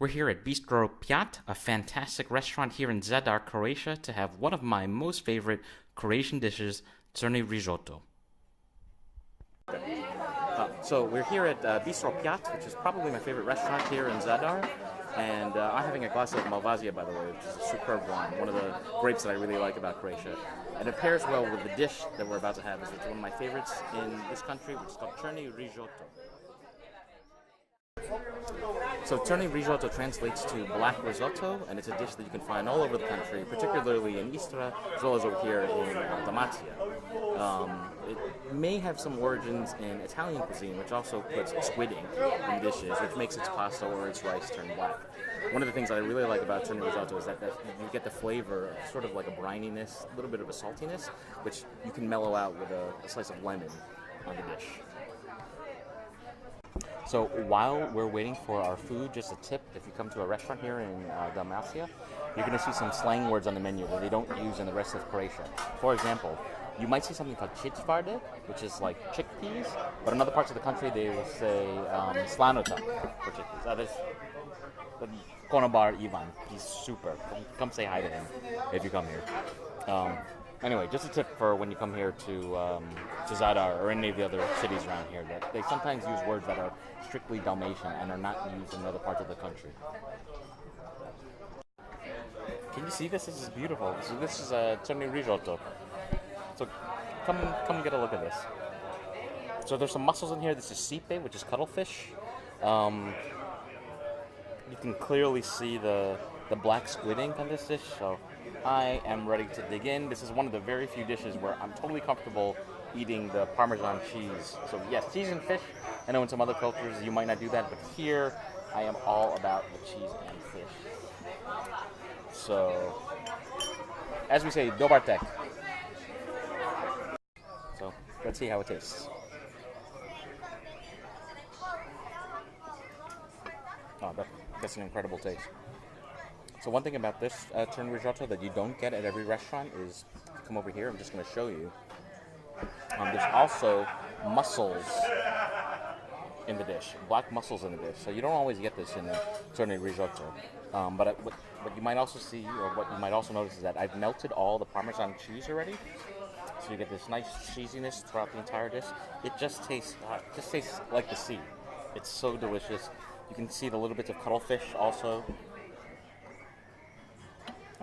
We're here at Bistro Pjat, a fantastic restaurant here in Zadar, Croatia, to have one of my most favorite Croatian dishes, Crni rižoto. So we're here at Bistro Pjat, which is probably my favorite restaurant here in Zadar, and I'm having a glass of Malvasia, by the way, which is a superb wine, one of the grapes that I really like about Croatia. And it pairs well with the dish that we're about to have. It's one of my favorites in this country, which is called Crni rižoto. So Crni rižoto translates to black risotto, and it's a dish that you can find all over the country, particularly in Istra, as well as over here in Dalmatia. It may have some origins in Italian cuisine, which also puts squid ink in dishes, which makes its pasta or its rice turn black. One of the things that I really like about Crni risotto is that you get the flavor of sort of like a brininess, a little bit of a saltiness, which you can mellow out with a slice of lemon on the dish. So while we're waiting for our food, just a tip, if you come to a restaurant here in Dalmatia, you're going to see some slang words on the menu that they don't use in the rest of Croatia. For example, you might see something called čitvarde, which is like chickpeas, but in other parts of the country they will say slanuta for chickpeas. There's Konobar Ivan, he's super. Come say hi to him if you come here. Anyway, just a tip for when you come here to Zadar or any of the other cities around here, that they sometimes use words that are strictly Dalmatian and are not used in other parts of the country. Can you see this? This is beautiful. So this is a Crni rižoto. So come get a look at this. So there's some mussels in here. This is sipe, which is cuttlefish. You can clearly see the black squid ink on this dish, so I am ready to dig in. This is one of the very few dishes where I'm totally comfortable eating the Parmesan cheese. So yes, cheese and fish. I know in some other cultures you might not do that, but here I am all about the cheese and fish. So, as we say, dobar tek. So, let's see how it tastes. Oh, that's an incredible taste. So one thing about this Crni rižoto that you don't get at every restaurant is, come over here, I'm just going to show you. There's also mussels in the dish, black mussels in the dish. So you don't always get this in the Crni rižoto. But what you might also see, or what you might also notice, is that I've melted all the Parmesan cheese already. So you get this nice cheesiness throughout the entire dish. It just tastes like the sea. It's so delicious. You can see the little bits of cuttlefish also.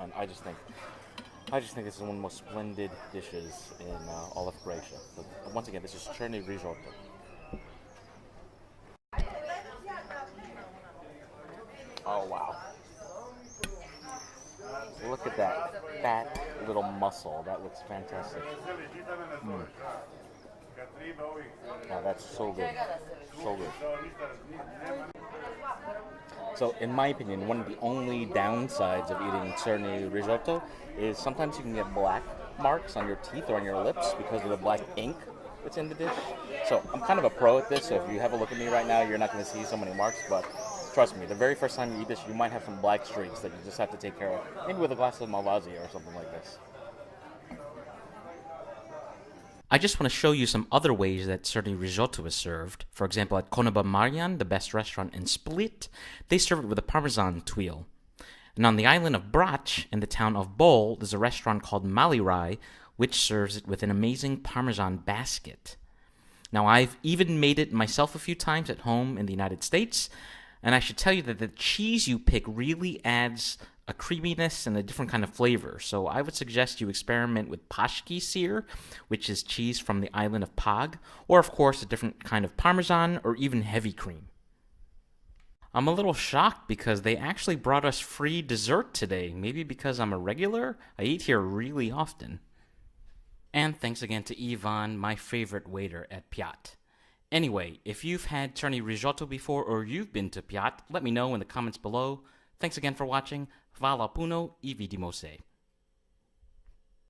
And I just think this is one of the most splendid dishes in all of Croatia. But once again, this is Crni rižoto. Oh wow! Look at that fat little mussel. That looks fantastic. Oh, that's so good, so good. So, in my opinion, one of the only downsides of eating Crni rižoto is sometimes you can get black marks on your teeth or on your lips because of the black ink that's in the dish. So, I'm kind of a pro at this, so if you have a look at me right now, you're not going to see so many marks, but trust me, the very first time you eat this, you might have some black streaks that you just have to take care of, maybe with a glass of Malvasia or something like this. I just want to show you some other ways that Crni rižoto is served. For example, at Konoba Marijan, the best restaurant in Split, they serve it with a Parmesan tuile. And on the island of Brač, in the town of Bol, there's a restaurant called Malirai, which serves it with an amazing Parmesan basket. Now, I've even made it myself a few times at home in the United States, and I should tell you that the cheese you pick really adds a creaminess and a different kind of flavor. So I would suggest you experiment with paški sir, which is cheese from the island of Pag, or of course a different kind of Parmesan or even heavy cream. I'm a little shocked because they actually brought us free dessert today. Maybe because I'm a regular? I eat here really often. And thanks again to Ivan, my favorite waiter at Pjat. Anyway, if you've had Crni rižoto before or you've been to Pjat, let me know in the comments below. Thanks again for watching. Hvala puno I vidimo se.